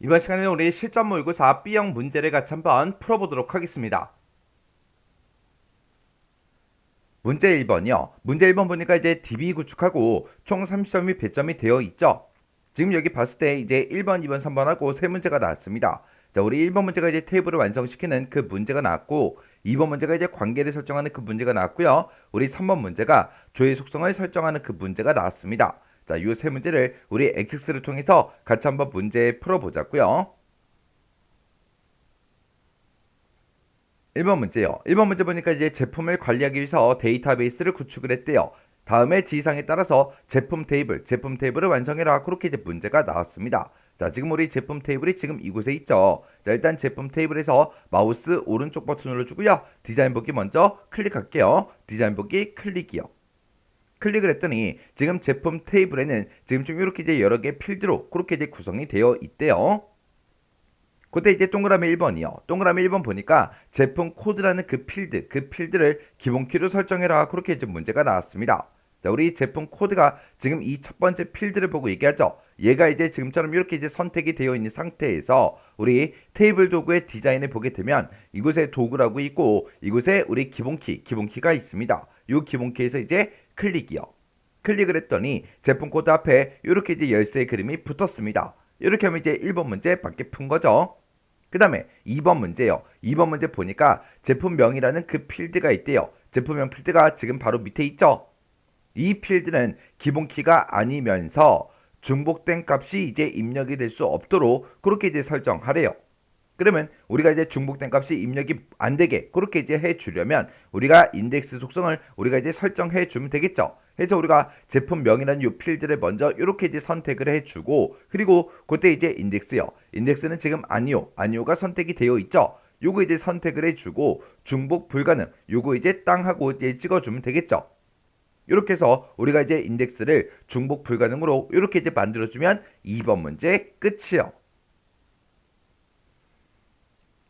이번 시간에는 우리 실전 모의고사 B형 문제를 같이 한번 풀어보도록 하겠습니다. 문제 1번이요. 문제 1번 보니까 이제 DB 구축하고 총 30점이 배점이 되어 있죠. 지금 여기 봤을 때 이제 1번, 2번, 3번 하고 세 문제가 나왔습니다. 자, 우리 1번 문제가 이제 테이블을 완성시키는 그 문제가 나왔고 2번 문제가 이제 관계를 설정하는 그 문제가 나왔고요. 우리 3번 문제가 조의 속성을 설정하는 그 문제가 나왔습니다. 자, 이 세 문제를 우리 XX를 통해서 같이 한번 문제 풀어보자고요. 1번 문제요. 1번 문제 보니까 이제 제품을 관리하기 위해서 데이터베이스를 구축을 했대요. 다음에 지시사항에 따라서 제품 테이블을 완성해라. 그렇게 이제 문제가 나왔습니다. 자, 지금 우리 제품 테이블이 지금 이곳에 있죠. 자, 일단 제품 테이블에서 마우스 오른쪽 버튼 눌러주고요. 디자인 보기 먼저 클릭할게요. 디자인 보기 클릭이요. 클릭을 했더니 지금 제품 테이블에는 지금 좀 이렇게 이제 여러 개 필드로 그렇게 이제 구성이 되어 있대요. 그때 이제 동그라미 1번이요. 동그라미 1번 보니까 제품 코드라는 그 필드를 기본 키로 설정해라. 그렇게 이제 문제가 나왔습니다. 자, 우리 제품 코드가 지금 이 첫 번째 필드를 보고 얘기하죠. 얘가 이제 지금처럼 이렇게 이제 선택이 되어 있는 상태에서 우리 테이블 도구의 디자인을 보게 되면 이곳에 도구라고 있고 이곳에 우리 기본키가 있습니다. 이 기본키에서 이제 클릭이요. 클릭을 했더니 제품 코드 앞에 이렇게 이제 열쇠의 그림이 붙었습니다. 이렇게 하면 이제 1번 문제 밖에 푼 거죠. 그 다음에 2번 문제요. 2번 문제 보니까 제품명이라는 그 필드가 있대요. 제품명 필드가 지금 바로 밑에 있죠. 이 필드는 기본키가 아니면서 중복된 값이 이제 입력이 될 수 없도록 그렇게 이제 설정하래요. 그러면 우리가 이제 중복된 값이 입력이 안 되게 그렇게 이제 해 주려면 우리가 인덱스 속성을 우리가 이제 설정해 주면 되겠죠. 그래서 우리가 제품명이라는 이 필드를 먼저 이렇게 이제 선택을 해 주고 그리고 그때 이제 인덱스요. 인덱스는 지금 아니오가 선택이 되어 있죠. 요거 이제 선택을 해 주고 중복 불가능 요거 이제 땅 하고 이제 찍어 주면 되겠죠. 이렇게 해서 우리가 이제 인덱스를 중복 불가능으로 이렇게 이제 만들어 주면 2번 문제 끝이요.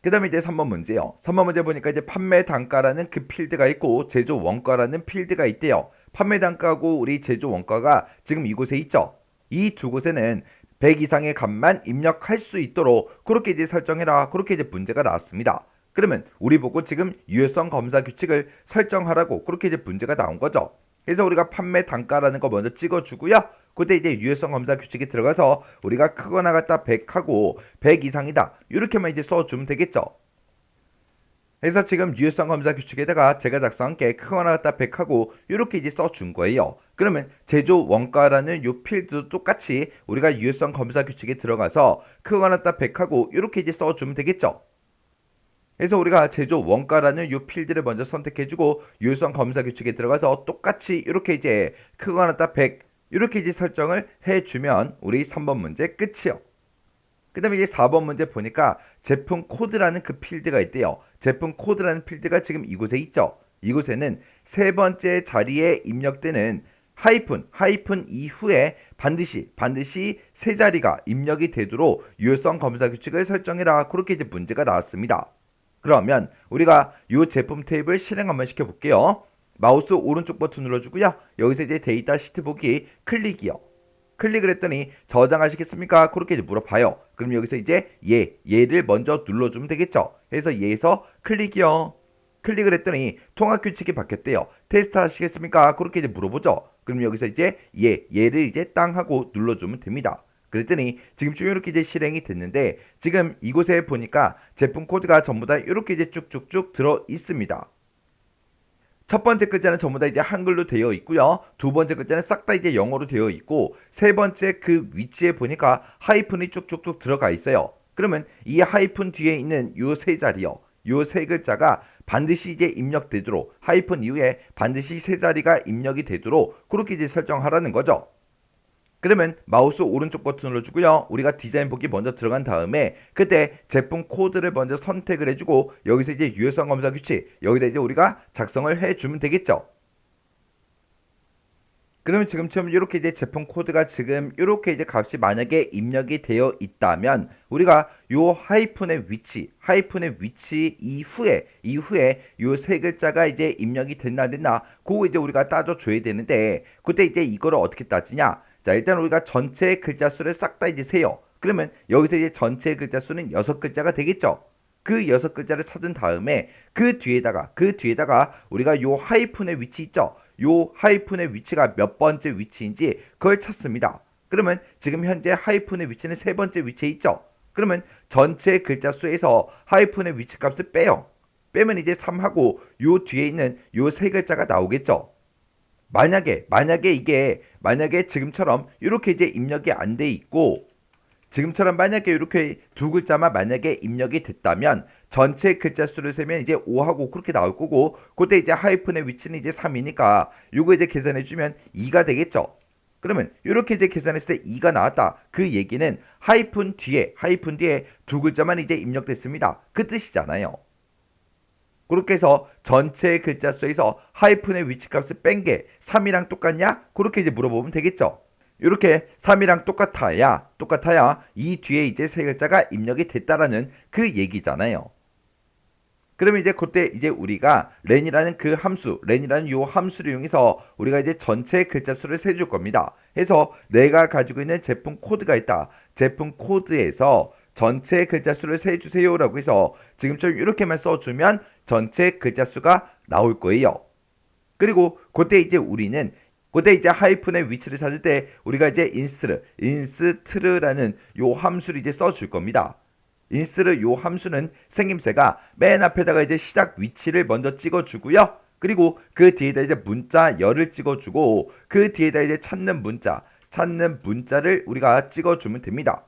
그 다음에 이제 3번 문제요. 3번 문제 보니까 이제 판매 단가라는 그 필드가 있고 제조 원가라는 필드가 있대요. 판매 단가고 우리 제조 원가가 지금 이곳에 있죠. 이 두 곳에는 100 이상의 값만 입력할 수 있도록 그렇게 이제 설정해라. 그렇게 이제 문제가 나왔습니다. 그러면 우리 보고 지금 유효성 검사 규칙을 설정하라고 그렇게 이제 문제가 나온 거죠. 그래서 우리가 판매 단가라는 거 먼저 찍어주고요. 그때 이제 유효성 검사 규칙에 들어가서 우리가 크거나 같다 100하고 100 이상이다 이렇게만 이제 써주면 되겠죠. 그래서 지금 유효성 검사 규칙에다가 제가 작성한 게 크거나 같다 100하고 이렇게 이제 써준 거예요. 그러면 제조 원가라는 요 필드도 똑같이 우리가 유효성 검사 규칙에 들어가서 크거나 같다 100하고 이렇게 이제 써주면 되겠죠. 그래서 우리가 제조 원가라는 요 필드를 먼저 선택해주고 유효성 검사 규칙에 들어가서 똑같이 이렇게 이제 크거나 같다 100 이렇게 이제 설정을 해주면 우리 3번 문제 끝이요. 그 다음에 이제 4번 문제 보니까 제품 코드라는 그 필드가 있대요. 제품 코드라는 필드가 지금 이곳에 있죠. 이곳에는 세 번째 자리에 입력되는 하이픈 이후에 반드시 세 자리가 입력이 되도록 유효성 검사 규칙을 설정해라. 그렇게 이제 문제가 나왔습니다. 그러면 우리가 이 제품 테이블 실행 한번 시켜볼게요. 마우스 오른쪽 버튼 눌러주고요. 여기서 이제 데이터 시트 보기 클릭이요. 클릭을 했더니 저장하시겠습니까? 그렇게 이제 물어봐요. 그럼 여기서 이제 얘를 먼저 눌러주면 되겠죠. 그래서 얘에서 클릭이요. 클릭을 했더니 통합 규칙이 바뀌었대요. 테스트 하시겠습니까? 그렇게 이제 물어보죠. 그럼 여기서 이제 얘를 이제 땅 하고 눌러주면 됩니다. 그랬더니 지금 좀 이렇게 이제 실행이 됐는데 지금 이곳에 보니까 제품 코드가 전부 다 이렇게 이제 쭉쭉쭉 들어 있습니다. 첫 번째 글자는 전부 다 이제 한글로 되어 있고요. 두 번째 글자는 싹 다 이제 영어로 되어 있고 세 번째 그 위치에 보니까 하이픈이 쭉쭉쭉 들어가 있어요. 그러면 이 하이픈 뒤에 있는 요 세 자리요. 요 세 글자가 반드시 이제 입력되도록 하이픈 이후에 반드시 세 자리가 입력이 되도록 그렇게 이제 설정하라는 거죠. 그러면 마우스 오른쪽 버튼 눌러주고요. 우리가 디자인 보기 먼저 들어간 다음에 그때 제품 코드를 먼저 선택을 해주고 여기서 이제 유효성 검사 규칙 여기다 이제 우리가 작성을 해주면 되겠죠. 그러면 지금처럼 이렇게 이제 제품 코드가 지금 이렇게 이제 값이 만약에 입력이 되어 있다면 우리가 요 하이픈의 위치 이후에 요 세 글자가 이제 입력이 됐나 안 됐나 그거 이제 우리가 따져줘야 되는데 그때 이제 이거를 어떻게 따지냐 자 일단 우리가 전체 글자 수를 싹 다 이제 세요. 그러면 여기서 이제 전체 글자 수는 6글자가 되겠죠. 그 6글자를 찾은 다음에 그 뒤에다가 우리가 요 하이픈의 위치 있죠. 요 하이픈의 위치가 몇 번째 위치인지 그걸 찾습니다. 그러면 지금 현재 하이픈의 위치는 3번째 위치에 있죠. 그러면 전체 글자 수에서 하이픈의 위치 값을 빼요. 빼면 이제 3하고 요 뒤에 있는 요 3글자가 나오겠죠. 만약에 지금처럼 이렇게 이제 입력이 안 돼 있고, 지금처럼 만약에 이렇게 두 글자만 만약에 입력이 됐다면 전체 글자 수를 세면 이제 5하고 그렇게 나올 거고, 그때 이제 하이픈의 위치는 이제 3이니까 요거 이제 계산해 주면 2가 되겠죠. 그러면 이렇게 이제 계산했을 때 2가 나왔다. 그 얘기는 하이픈 뒤에 두 글자만 이제 입력됐습니다. 그 뜻이잖아요. 그렇게 해서 전체 글자 수에서 하이픈의 위치값을 뺀 게 3이랑 똑같냐? 그렇게 이제 물어보면 되겠죠. 이렇게 3이랑 똑같아야 이 뒤에 이제 3글자가 입력이 됐다라는 그 얘기잖아요. 그러면 이제 그때 이제 우리가 렌이라는 요 함수를 이용해서 우리가 이제 전체 글자 수를 세줄 겁니다. 해서 내가 가지고 있는 제품 코드가 있다. 제품 코드에서 전체 글자 수를 세주세요라고 해서 지금처럼 이렇게만 써주면 전체 글자 수가 나올 거예요. 그리고 그때 이제 하이픈의 위치를 찾을 때 우리가 이제 인스트라는 요 함수를 이제 써줄 겁니다. 요 함수는 생김새가 맨 앞에다가 이제 시작 위치를 먼저 찍어주고요. 그리고 그 뒤에다 이제 문자 열을 찍어주고 그 뒤에다 이제 찾는 문자를 우리가 찍어주면 됩니다.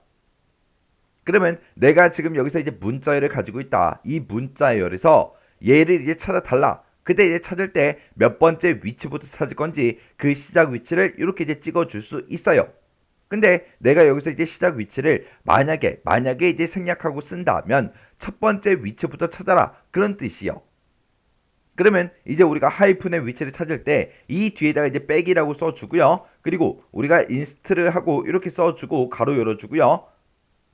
그러면 내가 지금 여기서 이제 문자열을 가지고 있다. 이 문자열에서 얘를 이제 찾아달라. 그때 이제 찾을 때 몇 번째 위치부터 찾을 건지 그 시작 위치를 이렇게 이제 찍어줄 수 있어요. 근데 내가 여기서 이제 시작 위치를 만약에 이제 생략하고 쓴다면 첫 번째 위치부터 찾아라. 그런 뜻이요. 그러면 이제 우리가 하이픈의 위치를 찾을 때 이 뒤에다가 이제 백이라고 써주고요. 그리고 우리가 인스트를 하고 이렇게 써주고 가로 열어주고요.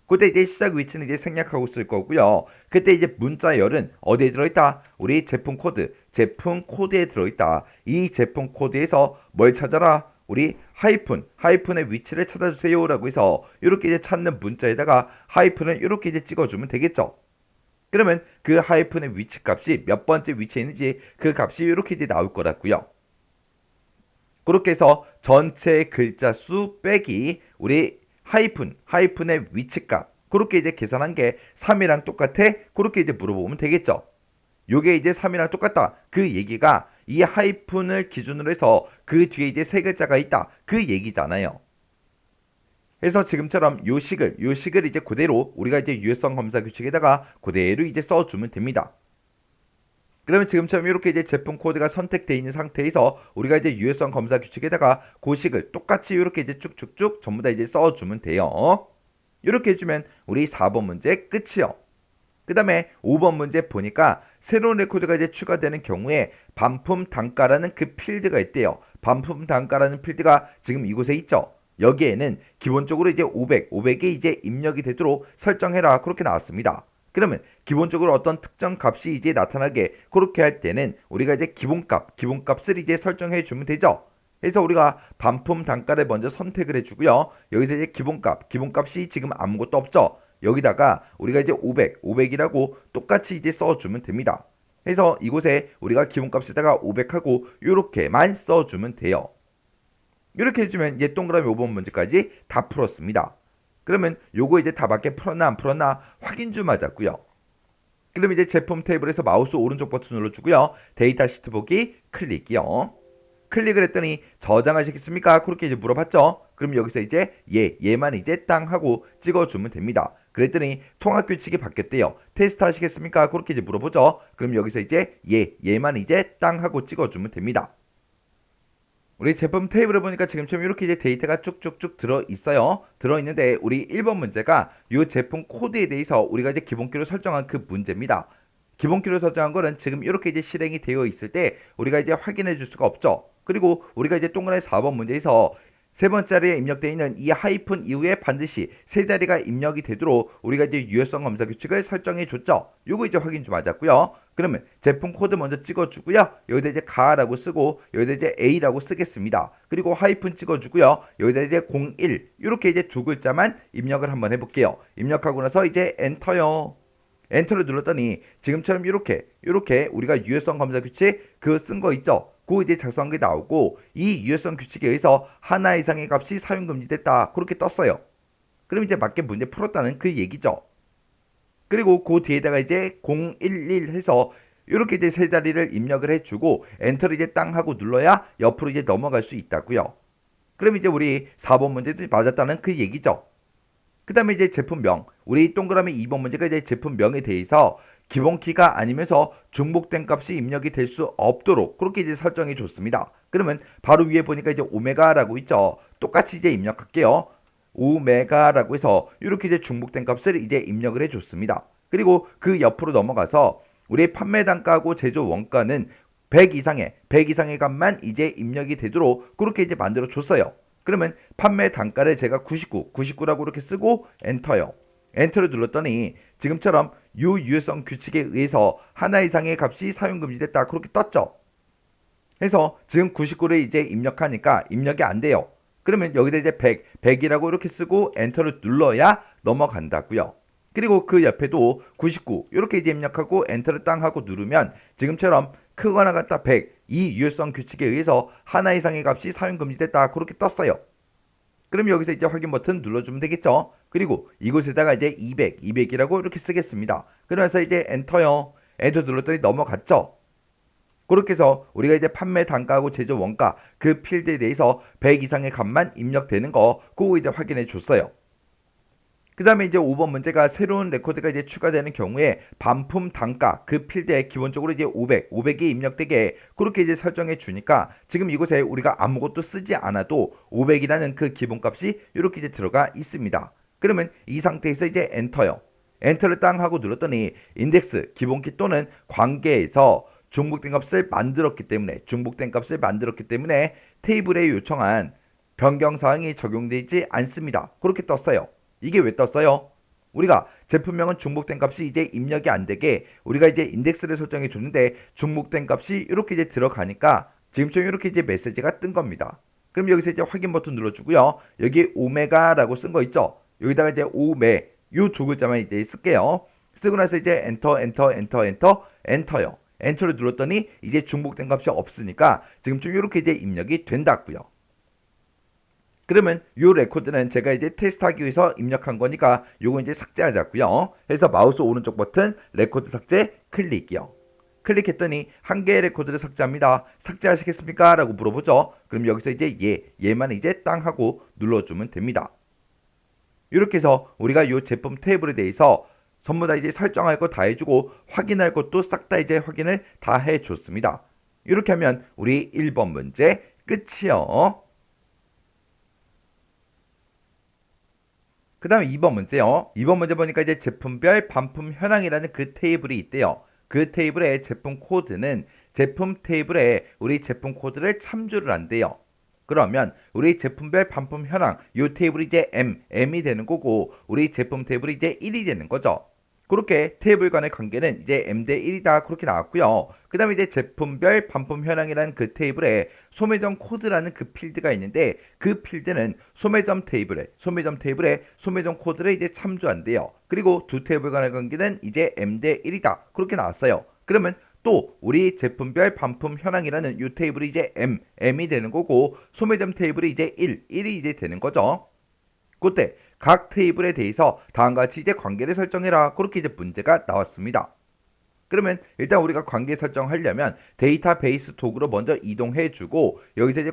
그때 이제 시작 위치는 이제 생략하고 쓸 거고요. 그때 이제 문자열은 어디에 들어있다? 우리 제품 코드에 들어있다. 이 제품 코드에서 뭘 찾아라? 우리 하이픈의 위치를 찾아주세요라고 해서 이렇게 이제 찾는 문자에다가 하이픈을 이렇게 이제 찍어주면 되겠죠. 그러면 그 하이픈의 위치 값이 몇 번째 위치에 있는지 그 값이 이렇게 이제 나올 거라고요. 그렇게 해서 전체 글자 수 빼기 우리 하이픈의 위치값 그렇게 이제 계산한 게 3이랑 똑같아? 그렇게 이제 물어보면 되겠죠. 요게 이제 3이랑 똑같다. 그 얘기가 이 하이픈을 기준으로 해서 그 뒤에 이제 3글자가 있다. 그 얘기잖아요. 그래서 지금처럼 요 식을 이제 그대로 우리가 이제 유효성 검사 규칙에다가 그대로 이제 써주면 됩니다. 그러면 지금처럼 이렇게 이제 제품 코드가 선택되어 있는 상태에서 우리가 이제 유효성 검사 규칙에다가 고식을 똑같이 이렇게 이제 쭉쭉쭉 전부 다 이제 써주면 돼요. 이렇게 해주면 우리 4번 문제 끝이요. 그 다음에 5번 문제 보니까 새로운 레코드가 이제 추가되는 경우에 반품 단가라는 그 필드가 있대요. 반품 단가라는 필드가 지금 이곳에 있죠. 여기에는 기본적으로 이제 500이 이제 입력이 되도록 설정해라. 그렇게 나왔습니다. 그러면 기본적으로 어떤 특정 값이 이제 나타나게 그렇게 할 때는 우리가 이제 기본값을 이제 설정해 주면 되죠. 그래서 우리가 반품 단가를 먼저 선택을 해주고요. 여기서 이제 기본값이 지금 아무것도 없죠. 여기다가 우리가 이제 500이라고 똑같이 이제 써주면 됩니다. 그래서 이곳에 우리가 기본값에다가 500하고 이렇게만 써주면 돼요. 이렇게 해주면 이제 동그라미 5번 문제까지 다 풀었습니다. 그러면 요거 이제 다 맞게 풀었나 안 풀었나 확인 좀 하자고요. 그럼 이제 제품 테이블에서 마우스 오른쪽 버튼 눌러주고요. 데이터 시트 보기 클릭이요. 클릭을 했더니 저장하시겠습니까? 그렇게 이제 물어봤죠. 그럼 여기서 이제 얘만 이제 땅 하고 찍어주면 됩니다. 그랬더니 통합 규칙이 바뀌었대요. 테스트 하시겠습니까? 그렇게 이제 물어보죠. 그럼 여기서 이제 얘만 이제 땅 하고 찍어주면 됩니다. 우리 제품 테이블을 보니까 지금처럼 이렇게 이제 데이터가 쭉쭉쭉 들어있어요. 들어있는데 우리 1번 문제가 이 제품 코드에 대해서 우리가 이제 기본키로 설정한 그 문제입니다. 기본키로 설정한 거는 지금 이렇게 이제 실행이 되어 있을 때 우리가 이제 확인해 줄 수가 없죠. 그리고 우리가 이제 동그라미 4번 문제에서 세 번째 자리에 입력되어 있는 이 하이픈 이후에 반드시 세 자리가 입력이 되도록 우리가 이제 유효성 검사 규칙을 설정해 줬죠. 요거 이제 확인 좀 하자고요. 그러면 제품 코드 먼저 찍어주고요. 여기다 이제 가라고 쓰고 여기다 이제 A라고 쓰겠습니다. 그리고 하이픈 찍어주고요. 여기다 이제 01 이렇게 이제 두 글자만 입력을 한번 해볼게요. 입력하고 나서 이제 엔터요. 엔터를 눌렀더니 지금처럼 이렇게 우리가 유효성 검사 규칙 그 쓴 거 있죠. 그 이제 작성한 게 나오고 이 유효성 규칙에 의해서 하나 이상의 값이 사용 금지됐다. 그렇게 떴어요. 그럼 이제 맞게 문제 풀었다는 그 얘기죠. 그리고 그 뒤에다가 이제 011 해서 이렇게 이제 세 자리를 입력을 해주고 엔터를 이제 땅 하고 눌러야 옆으로 이제 넘어갈 수 있다고요. 그럼 이제 우리 4번 문제도 맞았다는 그 얘기죠. 그 다음에 이제 제품명, 우리 동그라미 2번 문제가 이제 제품명에 대해서 기본키가 아니면서 중복된 값이 입력이 될 수 없도록 그렇게 이제 설정해 줬습니다. 그러면 바로 위에 보니까 이제 오메가라고 있죠. 똑같이 이제 입력할게요. 오메가라고 해서 이렇게 이제 중복된 값을 이제 입력을 해 줬습니다. 그리고 그 옆으로 넘어가서 우리 판매 단가하고 제조 원가는 100 이상의 값만 이제 입력이 되도록 그렇게 이제 만들어 줬어요. 그러면 판매 단가를 제가 99라고 이렇게 쓰고 엔터요. 엔터를 눌렀더니 지금처럼 유효성 규칙에 의해서 하나 이상의 값이 사용 금지됐다. 그렇게 떴죠. 해서 지금 99를 이제 입력하니까 입력이 안 돼요. 그러면 여기다 이제 100이라고 이렇게 쓰고 엔터를 눌러야 넘어간다고요. 그리고 그 옆에도 99 이렇게 이제 입력하고 엔터를 땅 하고 누르면 지금처럼 크거나 같다 100 이 유효성 규칙에 의해서 하나 이상의 값이 사용 금지됐다. 그렇게 떴어요. 그럼 여기서 이제 확인 버튼 눌러주면 되겠죠. 그리고 이곳에다가 이제 200이라고 이렇게 쓰겠습니다. 그러면서 이제 엔터요. 엔터 눌렀더니 넘어갔죠. 그렇게 해서 우리가 이제 판매 단가하고 제조 원가 그 필드에 대해서 100 이상의 값만 입력되는 거 그거 이제 확인해 줬어요. 그 다음에 이제 5번 문제가 새로운 레코드가 이제 추가되는 경우에 반품 단가 그 필드에 기본적으로 이제 500이 입력되게 그렇게 이제 설정해 주니까 지금 이곳에 우리가 아무것도 쓰지 않아도 500이라는 그 기본값이 이렇게 이제 들어가 있습니다. 그러면 이 상태에서 이제 엔터요. 엔터를 땅 하고 눌렀더니 인덱스 기본키 또는 관계에서 중복된 값을 만들었기 때문에 테이블에 요청한 변경사항이 적용되지 않습니다. 그렇게 떴어요. 이게 왜 떴어요? 우리가 제품명은 중복된 값이 이제 입력이 안 되게 우리가 이제 인덱스를 설정해 줬는데 중복된 값이 이렇게 이제 들어가니까 지금처럼 이렇게 이제 메시지가 뜬 겁니다. 그럼 여기서 이제 확인 버튼 눌러주고요. 여기 오메가라고 쓴 거 있죠? 여기다가 이제 오메 요 두 글자만 이제 쓸게요. 쓰고 나서 이제 엔터요. 엔터를 눌렀더니 이제 중복된 값이 없으니까 지금처럼 이렇게 이제 입력이 된다고요. 그러면 이 레코드는 제가 이제 테스트하기 위해서 입력한 거니까 요거 이제 삭제하자고요. 해서 마우스 오른쪽 버튼 레코드 삭제 클릭이요. 클릭했더니 한 개의 레코드를 삭제합니다. 삭제하시겠습니까? 라고 물어보죠. 그럼 여기서 이제 얘만 이제 땅 하고 눌러주면 됩니다. 이렇게 해서 우리가 이 제품 테이블에 대해서 전부 다 이제 설정할 거 다 해주고 확인할 것도 싹 다 이제 확인을 다 해줬습니다. 이렇게 하면 우리 1번 문제 끝이요. 그 다음에 2번 문제요. 2번 문제 보니까 이제 제품별 반품 현황이라는 그 테이블이 있대요. 그 테이블의 제품 코드는 제품 테이블에 우리 제품 코드를 참조를 한대요. 그러면 우리 제품별 반품 현황 이 테이블이 이제 M이 되는 거고 우리 제품 테이블이 이제 1이 되는 거죠. 그렇게 테이블 간의 관계는 이제 M 대 1이다 그렇게 나왔고요. 그 다음에 이제 제품별 반품 현황이라는 그 테이블에 소매점 코드라는 그 필드가 있는데 그 필드는 소매점 테이블에 소매점 코드를 이제 참조한대요. 그리고 두 테이블 간의 관계는 이제 M 대 1이다 그렇게 나왔어요. 그러면 또 우리 제품별 반품 현황이라는 이 테이블이 이제 M이 되는 거고 소매점 테이블이 이제 1이 이제 되는 거죠. 그때 각 테이블에 대해서 다음과 같이 이제 관계를 설정해라. 그렇게 이제 문제가 나왔습니다. 그러면 일단 우리가 관계 설정하려면 데이터베이스 도구로 먼저 이동해주고 여기서 이제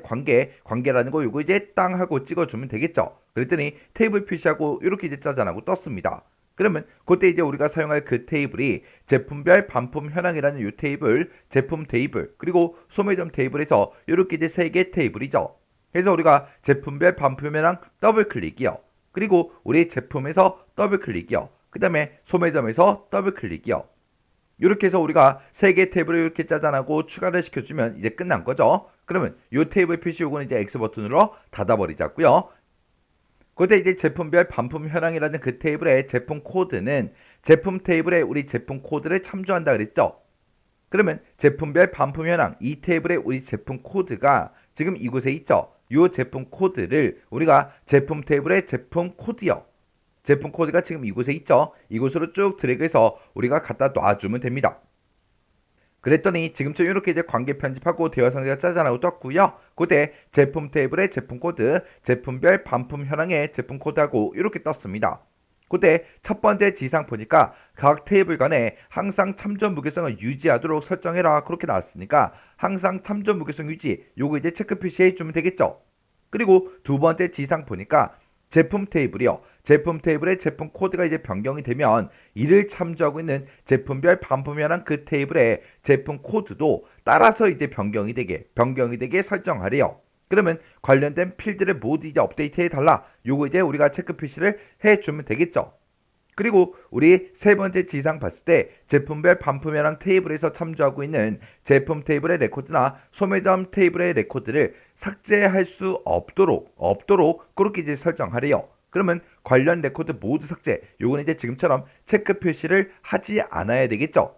관계라는 거 요거 이제 땅 하고 찍어주면 되겠죠. 그랬더니 테이블 표시하고 이렇게 이제 짜잔하고 떴습니다. 그러면 그때 이제 우리가 사용할 그 테이블이 제품별 반품 현황이라는 이 테이블, 제품 테이블, 그리고 소매점 테이블에서 이렇게 이제 세 개 테이블이죠. 그래서 우리가 제품별 반품 현황 더블 클릭이요. 그리고 우리 제품에서 더블 클릭이요. 그 다음에 소매점에서 더블 클릭이요. 이렇게 해서 우리가 세 개 탭으로 이렇게 짜잔하고 추가를 시켜주면 이제 끝난 거죠. 그러면 요 테이블 표시 요거는 이제 X 버튼으로 닫아버리자고요. 그때 이제 제품별 반품 현황이라는 그 테이블의 제품 코드는 제품 테이블에 우리 제품 코드를 참조한다 그랬죠. 그러면 제품별 반품 현황 이 테이블에 우리 제품 코드가 지금 이곳에 있죠. 이 제품 코드를 우리가 제품 테이블의 제품 코드요. 제품 코드가 지금 이곳에 있죠. 이곳으로 쭉 드래그해서 우리가 갖다 놔주면 됩니다. 그랬더니 지금처럼 이렇게 이제 관계 편집하고 대화 상자가 짜잔하고 떴고요. 그때 제품 테이블의 제품 코드, 제품별 반품 현황의 제품 코드하고 이렇게 떴습니다. 그때 첫 번째 지상 보니까 각 테이블 간에 항상 참조 무게성을 유지하도록 설정해라 그렇게 나왔으니까 항상 참조 무게성 유지 요거 이제 체크 표시해 주면 되겠죠. 그리고 두 번째 지상 보니까 제품 테이블이요. 제품 테이블의 제품 코드가 이제 변경이 되면 이를 참조하고 있는 제품별 반품 현황 그 테이블의 제품 코드도 따라서 이제 변경이 되게 설정하래요. 그러면 관련된 필드를 모두 이제 업데이트해 달라. 요거 이제 우리가 체크 표시를 해 주면 되겠죠. 그리고 우리 세 번째 지상 봤을 때 제품별 반품 현황 테이블에서 참조하고 있는 제품 테이블의 레코드나 소매점 테이블의 레코드를 삭제할 수 없도록 그렇게 이제 설정하래요. 그러면 관련 레코드 모두 삭제. 요거는 이제 지금처럼 체크 표시를 하지 않아야 되겠죠.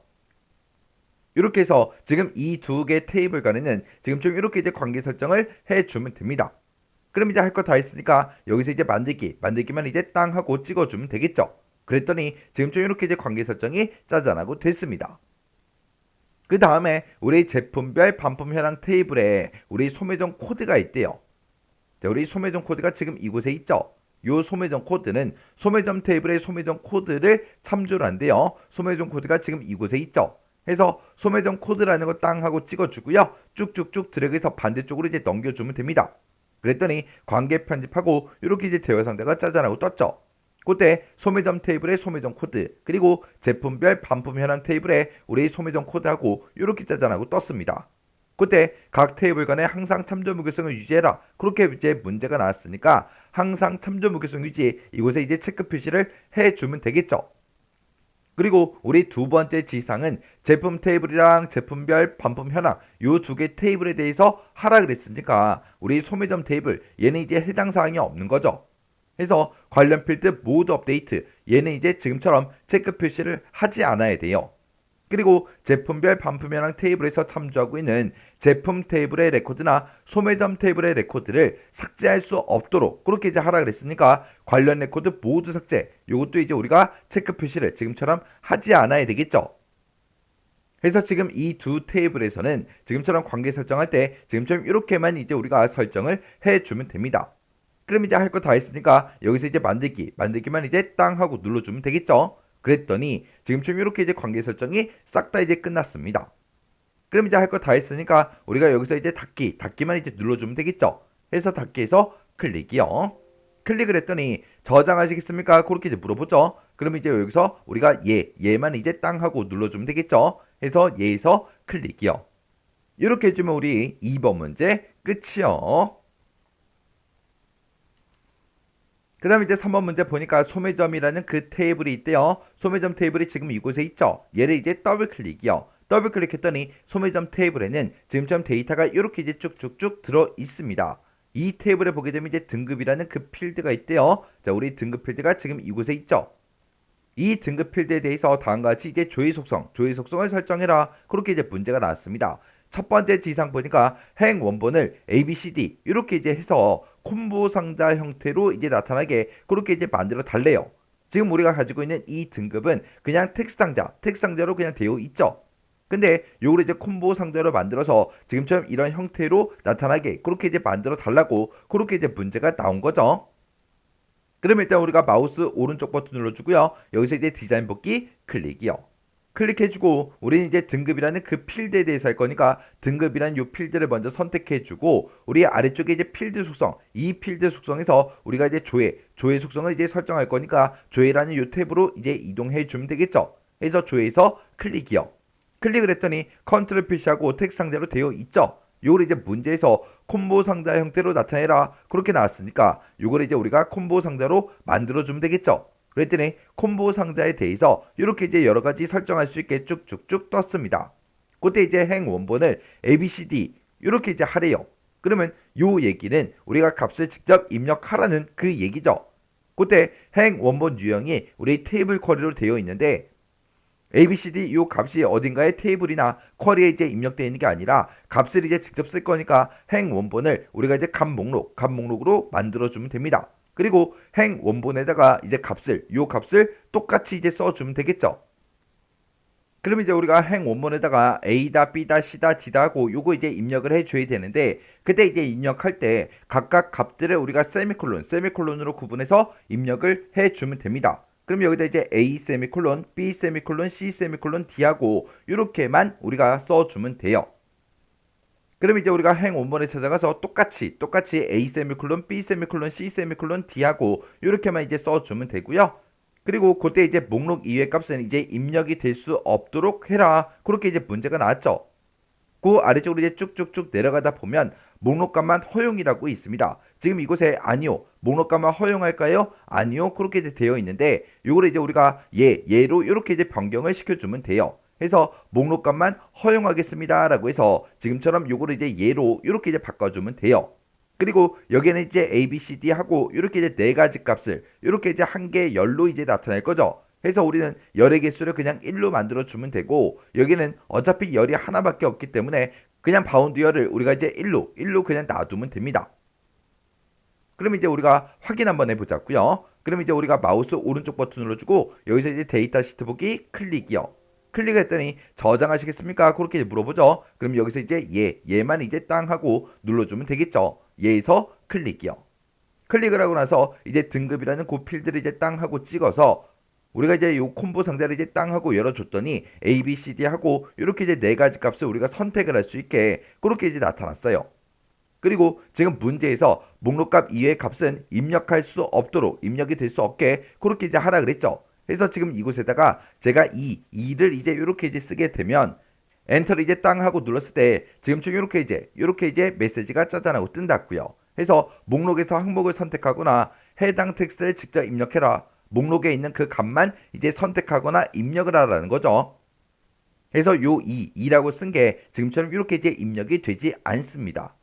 이렇게 해서 지금 이 두 개 테이블 간에는 지금 좀 이렇게 이제 관계 설정을 해주면 됩니다. 그럼 이제 할 거 다 했으니까 여기서 이제 만들기만 이제 땅 하고 찍어주면 되겠죠. 그랬더니 지금 좀 이렇게 이제 관계 설정이 짜잔하고 됐습니다. 그 다음에 우리 제품별 반품 현황 테이블에 우리 소매점 코드가 있대요. 자, 우리 소매점 코드가 지금 이곳에 있죠. 요 소매점 코드는 소매점 테이블의 소매점 코드를 참조를 한대요. 소매점 코드가 지금 이곳에 있죠. 해서 소매점 코드라는 거 땅 하고 찍어주고요. 쭉쭉쭉 드래그해서 반대쪽으로 이제 넘겨주면 됩니다. 그랬더니 관계 편집하고 이렇게 이제 대화 상자가 짜잔하고 떴죠. 그때 소매점 테이블의 소매점 코드 그리고 제품별 반품 현황 테이블에 우리 소매점 코드하고 이렇게 짜잔하고 떴습니다. 그때 각 테이블 간에 항상 참조 무게성을 유지해라. 그렇게 이제 문제가 나왔으니까 항상 참조 무게성 유지 이곳에 이제 체크 표시를 해주면 되겠죠. 그리고 우리 두 번째 지상은 제품 테이블이랑 제품별 반품 현황 요 두 개 테이블에 대해서 하라 그랬으니까 우리 소매점 테이블 얘는 이제 해당 사항이 없는 거죠. 해서 관련 필드 모두 업데이트 얘는 이제 지금처럼 체크 표시를 하지 않아야 돼요. 그리고 제품별 반품 현황 테이블에서 참조하고 있는 제품 테이블의 레코드나 소매점 테이블의 레코드를 삭제할 수 없도록 그렇게 이제 하라 그랬으니까 관련 레코드 모두 삭제 이것도 이제 우리가 체크 표시를 지금처럼 하지 않아야 되겠죠. 그래서 지금 이 두 테이블에서는 지금처럼 관계 설정할 때 지금처럼 이렇게만 이제 우리가 설정을 해주면 됩니다. 그럼 이제 할 거 다 했으니까 여기서 이제 만들기만 이제 땅 하고 눌러주면 되겠죠. 그랬더니 지금처럼 이렇게 이제 관계 설정이 싹 다 이제 끝났습니다. 그럼 이제 할 거 다 했으니까 우리가 여기서 이제 닫기만 이제 눌러주면 되겠죠. 해서 닫기에서 클릭이요. 클릭을 했더니 저장하시겠습니까? 그렇게 이제 물어보죠. 그럼 이제 여기서 우리가 얘만 이제 땅 하고 눌러주면 되겠죠. 해서 얘에서 클릭이요. 이렇게 해주면 우리 2번 문제 끝이요. 그 다음에 이제 3번 문제 보니까 소매점이라는 그 테이블이 있대요. 소매점 테이블이 지금 이곳에 있죠. 얘를 이제 더블 클릭이요. 더블 클릭했더니 소매점 테이블에는 지금처럼 데이터가 이렇게 이제 쭉쭉쭉 들어 있습니다. 이 테이블에 보게 되면 이제 등급이라는 그 필드가 있대요. 자, 우리 등급 필드가 지금 이곳에 있죠. 이 등급 필드에 대해서 다음과 같이 이제 조회 속성을 설정해라. 그렇게 이제 문제가 나왔습니다. 첫 번째 지상 보니까 행 원본을 ABCD 이렇게 이제 해서 콤보 상자 형태로 이제 나타나게 그렇게 이제 만들어 달래요. 지금 우리가 가지고 있는 이 등급은 그냥 텍스트 상자로 그냥 되어 있죠. 근데 요걸 이제 콤보 상자로 만들어서 지금처럼 이런 형태로 나타나게 그렇게 이제 만들어 달라고 그렇게 이제 문제가 나온 거죠. 그럼 일단 우리가 마우스 오른쪽 버튼 눌러주고요. 여기서 이제 디자인 복귀 클릭이요. 클릭해주고 우리는 이제 등급이라는 그 필드에 대해서 할 거니까 등급이라는 이 필드를 먼저 선택해주고 우리 아래쪽에 이제 필드 속성 이 필드 속성에서 우리가 이제 조회 속성을 이제 설정할 거니까 조회라는 이 탭으로 이제 이동해 주면 되겠죠. 그래서 조회에서 클릭이요. 클릭을 했더니 컨트롤 표시하고 텍스트 상자로 되어 있죠. 요걸 이제 문제에서 콤보 상자 형태로 나타내라 그렇게 나왔으니까 요걸 이제 우리가 콤보 상자로 만들어 주면 되겠죠. 그랬더니 콤보 상자에 대해서 이렇게 이제 여러 가지 설정할 수 있게 쭉쭉쭉 떴습니다. 그때 이제 행 원본을 ABCD 이렇게 이제 하래요. 그러면 요 얘기는 우리가 값을 직접 입력하라는 그 얘기죠. 그때 행 원본 유형이 우리 테이블 쿼리로 되어 있는데 ABCD 요 값이 어딘가에 테이블이나 쿼리에 이제 입력되어 있는 게 아니라 값을 이제 직접 쓸 거니까 행 원본을 우리가 이제 값 목록으로 만들어주면 됩니다. 그리고 행 원본에다가 이제 요 값을 똑같이 이제 써주면 되겠죠. 그럼 이제 우리가 행 원본에다가 A다, B다, C다, D다 하고 요거 이제 입력을 해줘야 되는데 그때 이제 입력할 때 각각 값들을 우리가 세미콜론으로 구분해서 입력을 해주면 됩니다. 그럼 여기다 이제 A 세미콜론, B 세미콜론, C 세미콜론, D하고 이렇게만 우리가 써주면 돼요. 그럼 이제 우리가 행 원본에 찾아가서 똑같이 A 세미콜론, B 세미콜론, C 세미콜론, D하고 이렇게만 이제 써주면 되고요. 그리고 그때 이제 목록 이외의 값은 이제 입력이 될 수 없도록 해라. 그렇게 이제 문제가 나왔죠. 그 아래쪽으로 이제 쭉쭉쭉 내려가다 보면 목록값만 허용이라고 있습니다. 지금 이곳에 아니요. 목록값만 허용할까요? 아니요. 그렇게 이제 되어 있는데 요거를 이제 우리가 얘로 이렇게 이제 변경을 시켜주면 돼요. 해서 목록값만 허용하겠습니다라고 해서 지금처럼 요거를 이제 얘로 이렇게 이제 바꿔주면 돼요. 그리고 여기는 이제 A, B, C, D 하고 이렇게 이제 네 가지 값을 이렇게 이제 한 개 열로 이제 나타낼 거죠. 해서 우리는 열의 개수를 그냥 1로 만들어 주면 되고 여기는 어차피 열이 하나밖에 없기 때문에 그냥 바운드 열을 우리가 이제 1로 그냥 놔두면 됩니다. 그럼 이제 우리가 확인 한번 해보자고요. 그럼 이제 우리가 마우스 오른쪽 버튼 눌러주고 여기서 이제 데이터 시트 보기 클릭이요. 클릭했더니 저장하시겠습니까? 그렇게 물어보죠. 그럼 여기서 이제 얘만 이제 땅 하고 눌러주면 되겠죠. 얘에서 클릭이요. 클릭을 하고 나서 이제 등급이라는 그 필드를 이제 땅 하고 찍어서 우리가 이제 요 콤보 상자를 이제 땅 하고 열어줬더니 A, B, C, D 하고 이렇게 이제 네 가지 값을 우리가 선택을 할 수 있게 그렇게 이제 나타났어요. 그리고 지금 문제에서 목록값 이외의 값은 입력할 수 없도록 입력이 될 수 없게 그렇게 이제 하라 그랬죠. 그래서 지금 이곳에다가 제가 2를 이제 이렇게 이제 쓰게 되면 엔터를 이제 땅 하고 눌렀을 때 지금처럼 이렇게 이제 메시지가 짜잔하고 뜬다고요. 해서 목록에서 항목을 선택하거나 해당 텍스트를 직접 입력해라. 목록에 있는 그 값만 이제 선택하거나 입력을 하라는 거죠. 그래서 요 2라고 쓴 게 지금처럼 이렇게 이제 입력이 되지 않습니다.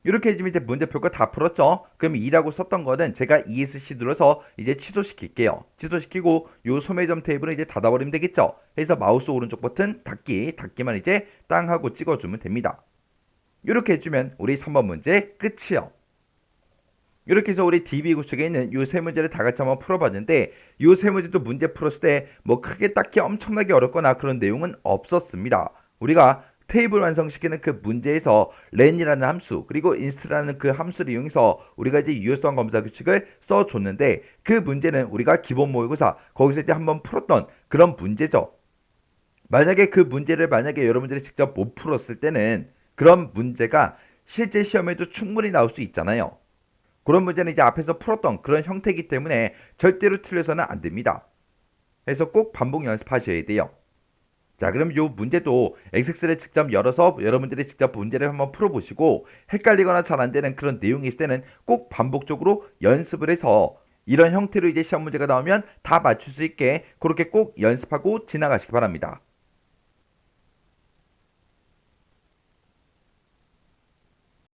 이렇게 해주면 이제 문제표가 다 풀었죠. 그럼 2라고 썼던 거는 제가 ESC 눌러서 이제 취소시킬게요. 취소시키고 요 소매점 테이블을 이제 닫아버리면 되겠죠. 그래서 마우스 오른쪽 버튼 닫기만 이제 땅 하고 찍어주면 됩니다. 이렇게 해주면 우리 3번 문제 끝이요. 이렇게 해서 우리 DB 구축에 있는 요 세 문제를 다 같이 한번 풀어봤는데 요 세 문제도 문제 풀었을 때 뭐 크게 딱히 엄청나게 어렵거나 그런 내용은 없었습니다. 우리가 테이블 완성시키는 그 문제에서 len이라는 함수 그리고 inst라는 그 함수를 이용해서 우리가 이제 유효성 검사 규칙을 써줬는데 그 문제는 우리가 기본 모의고사 거기서 이제 한번 풀었던 그런 문제죠. 만약에 그 문제를 여러분들이 직접 못 풀었을 때는 그런 문제가 실제 시험에도 충분히 나올 수 있잖아요. 그런 문제는 이제 앞에서 풀었던 그런 형태이기 때문에 절대로 틀려서는 안 됩니다. 그래서 꼭 반복 연습하셔야 돼요. 자, 그럼 요 문제도 엑섹스를 직접 열어서 여러분들이 직접 문제를 한번 풀어보시고 헷갈리거나 잘 안 되는 그런 내용이 있을 때는 꼭 반복적으로 연습을 해서 이런 형태로 이제 시험 문제가 나오면 다 맞출 수 있게 그렇게 꼭 연습하고 지나가시기 바랍니다.